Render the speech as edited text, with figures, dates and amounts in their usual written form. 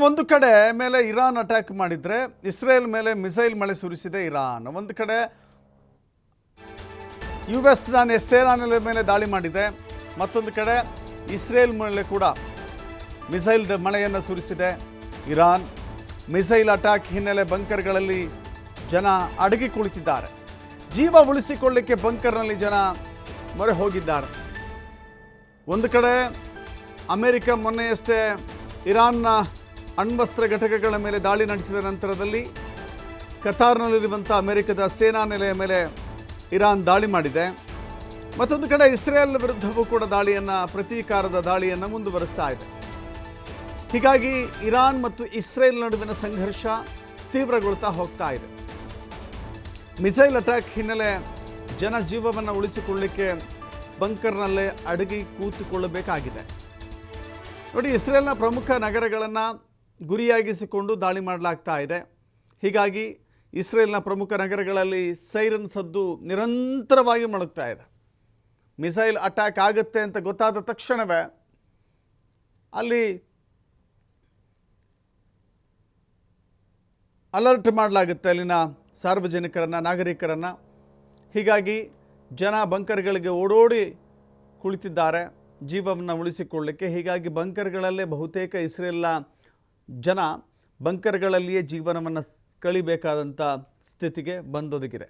ಒಂದು ಕಡೆ ಮೇಲೆ ಇರಾನ್ ಅಟ್ಯಾಕ್ ಮಾಡಿದ್ರೆ ಇಸ್ರೇಲ್ ಮೇಲೆ ಮಿಸೈಲ್ ಮಳೆ ಸುರಿಸಿದೆ ಇರಾನ್. ಒಂದು ಕಡೆ US ಸೇನಾ ಮೇಲೆ ದಾಳಿ ಮಾಡಿದೆ, ಮತ್ತೊಂದು ಕಡೆ ಇಸ್ರೇಲ್ ಮೇಲೆ ಕೂಡ ಮಿಸೈಲ್ ಮಳೆಯನ್ನು ಸುರಿಸಿದೆ ಇರಾನ್. ಮಿಸೈಲ್ ಅಟ್ಯಾಕ್ ಹಿನ್ನೆಲೆ ಬಂಕರ್ಗಳಲ್ಲಿ ಜನ ಅಡಗಿ ಕುಳಿತಿದ್ದಾರೆ. ಜೀವ ಉಳಿಸಿಕೊಳ್ಳಲಿಕ್ಕೆ ಬಂಕರ್ನಲ್ಲಿ ಜನ ಮೊರೆ ಹೋಗಿದ್ದಾರೆ. ಒಂದು ಕಡೆ ಅಮೆರಿಕ ಮೊನ್ನೆಯಷ್ಟೇ ಇರಾನ್ನ ಅಣ್ವಸ್ತ್ರ ಘಟಕಗಳ ಮೇಲೆ ದಾಳಿ ನಡೆಸಿದ ನಂತರದಲ್ಲಿ ಕತಾರ್ನಲ್ಲಿರುವಂಥ ಅಮೆರಿಕದ ಸೇನಾ ನೆಲೆಯ ಮೇಲೆ ಇರಾನ್ ದಾಳಿ ಮಾಡಿದೆ. ಮತ್ತೊಂದು ಕಡೆ ಇಸ್ರೇಲ್ ವಿರುದ್ಧವೂ ಕೂಡ ಪ್ರತೀಕಾರದ ದಾಳಿಯನ್ನು ಮುಂದುವರಿಸ್ತಾ ಇದೆ. ಹೀಗಾಗಿ ಇರಾನ್ ಮತ್ತು ಇಸ್ರೇಲ್ ನಡುವಿನ ಸಂಘರ್ಷ ತೀವ್ರಗೊಳ್ತಾ ಹೋಗ್ತಾ ಇದೆ. ಮಿಸೈಲ್ ಅಟ್ಯಾಕ್ ಹಿನ್ನೆಲೆ ಜನ ಜೀವವನ್ನು ಉಳಿಸಿಕೊಳ್ಳಲಿಕ್ಕೆ ಬಂಕರ್ನಲ್ಲೇ ಅಡಗಿ ಕೂತುಕೊಳ್ಳಬೇಕಾಗಿದೆ. ನೋಡಿ, ಇಸ್ರೇಲ್ನ ಪ್ರಮುಖ ನಗರಗಳನ್ನು ಗುರಿಯಾಗಿಸಿಕೊಂಡು ದಾಳಿ ಮಾಡಲಾಗ್ತಾ ಇದೆ. ಹೀಗಾಗಿ ಇಸ್ರೇಲ್ನ ಪ್ರಮುಖ ನಗರಗಳಲ್ಲಿ ಸೈರನ್ ಸದ್ದು ನಿರಂತರವಾಗಿ ಮೊಳಗ್ತಾ ಇದೆ. ಮಿಸೈಲ್ ಅಟ್ಯಾಕ್ ಆಗುತ್ತೆ ಅಂತ ಗೊತ್ತಾದ ತಕ್ಷಣವೇ ಅಲ್ಲಿ ಅಲರ್ಟ್ ಮಾಡಲಾಗುತ್ತೆ ಅಲ್ಲಿನ ಸಾರ್ವಜನಿಕರನ್ನು, ನಾಗರಿಕರನ್ನು. ಹೀಗಾಗಿ ಜನ ಬಂಕರ್ಗಳಿಗೆ ಓಡೋಡಿ ಕುಳಿತಿದ್ದಾರೆ ಜೀವವನ್ನು ಉಳಿಸಿಕೊಳ್ಳಲಿಕ್ಕೆ. ಹೀಗಾಗಿ ಬಂಕರ್ಗಳಲ್ಲೇ ಬಹುತೇಕ ಇಸ್ರೇಲ್ನ ಜನ ಬಂಕರ್ಗಳಲ್ಲಿಯೇ ಜೀವನವನ್ನು ಕಳಿಬೇಕಾದಂಥ ಸ್ಥಿತಿಗೆ ಬಂದೊದಗಿದೆ.